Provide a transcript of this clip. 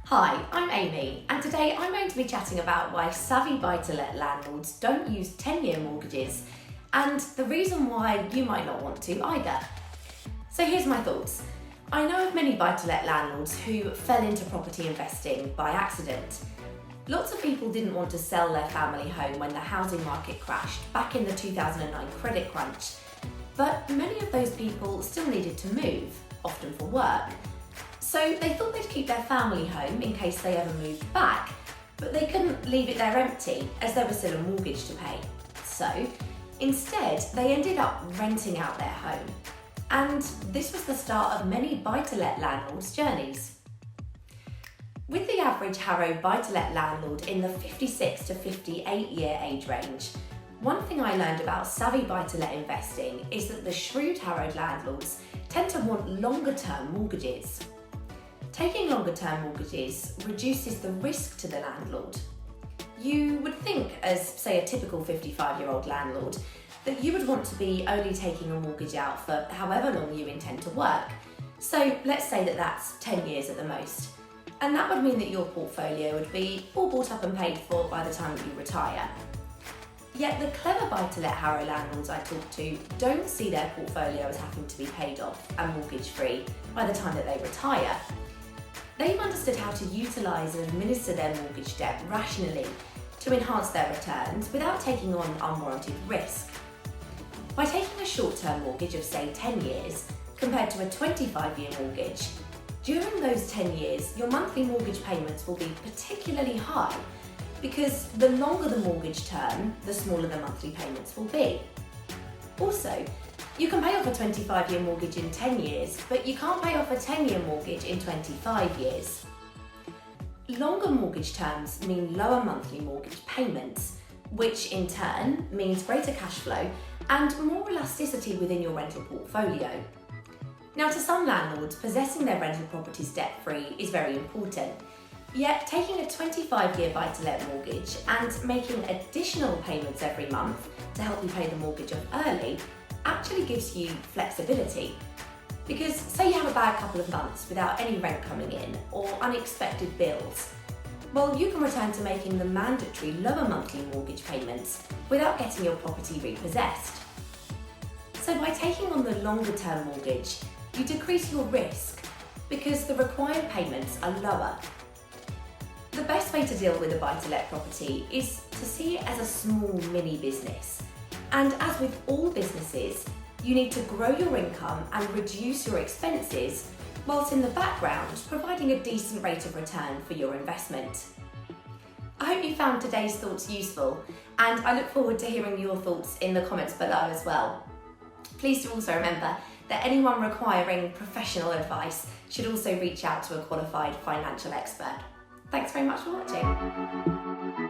Hi, I'm Amy, and today I'm going to be chatting about why savvy buy-to-let landlords don't use 10-year mortgages and the reason why you might not want to either. So here's my thoughts. I know of many buy-to-let landlords who fell into property investing by accident. Lots of people didn't want to sell their family home when the housing market crashed back in the 2009 credit crunch, but many of those people still needed to move, often for work. So they thought they'd keep their family home in case they ever moved back, but they couldn't leave it there empty as there was still a mortgage to pay. So instead, they ended up renting out their home. And this was the start of many buy-to-let landlords' journeys. With the average Harrow buy-to-let landlord in the 56 to 58 year age range, one thing I learned about savvy buy-to-let investing is that the shrewd Harrow landlords tend to want longer-term mortgages. Taking longer-term mortgages reduces the risk to the landlord. You would think, as say a typical 55-year-old landlord, that you would want to be only taking a mortgage out for however long you intend to work. So let's say that that's 10 years at the most. And that would mean that your portfolio would be all bought up and paid for by the time that you retire. Yet the clever buy-to-let Harrow landlords I talk to don't see their portfolio as having to be paid off and mortgage-free by the time that they retire. They've understood how to utilise and administer their mortgage debt rationally to enhance their returns without taking on unwarranted risk. By taking a short-term mortgage of say 10 years compared to a 25-year mortgage, during those 10 years your monthly mortgage payments will be particularly high because the longer the mortgage term, the smaller the monthly payments will be. Also, you can pay off a 25-year mortgage in 10 years, but you can't pay off a 10-year mortgage in 25 years. Longer mortgage terms mean lower monthly mortgage payments, which in turn means greater cash flow and more elasticity within your rental portfolio. Now, to some landlords, possessing their rental properties debt-free is very important. Yet, taking a 25-year buy-to-let mortgage and making additional payments every month to help you pay the mortgage off early actually gives you flexibility. Because say you have a bad couple of months without any rent coming in or unexpected bills, well, you can return to making the mandatory lower monthly mortgage payments without getting your property repossessed. So by taking on the longer term mortgage, you decrease your risk because the required payments are lower. The best way to deal with a buy-to-let property is to see it as a small mini business. And as with all businesses, you need to grow your income and reduce your expenses, whilst in the background providing a decent rate of return for your investment. I hope you found today's thoughts useful, and I look forward to hearing your thoughts in the comments below as well. Please do also remember that anyone requiring professional advice should also reach out to a qualified financial expert. Thanks very much for watching.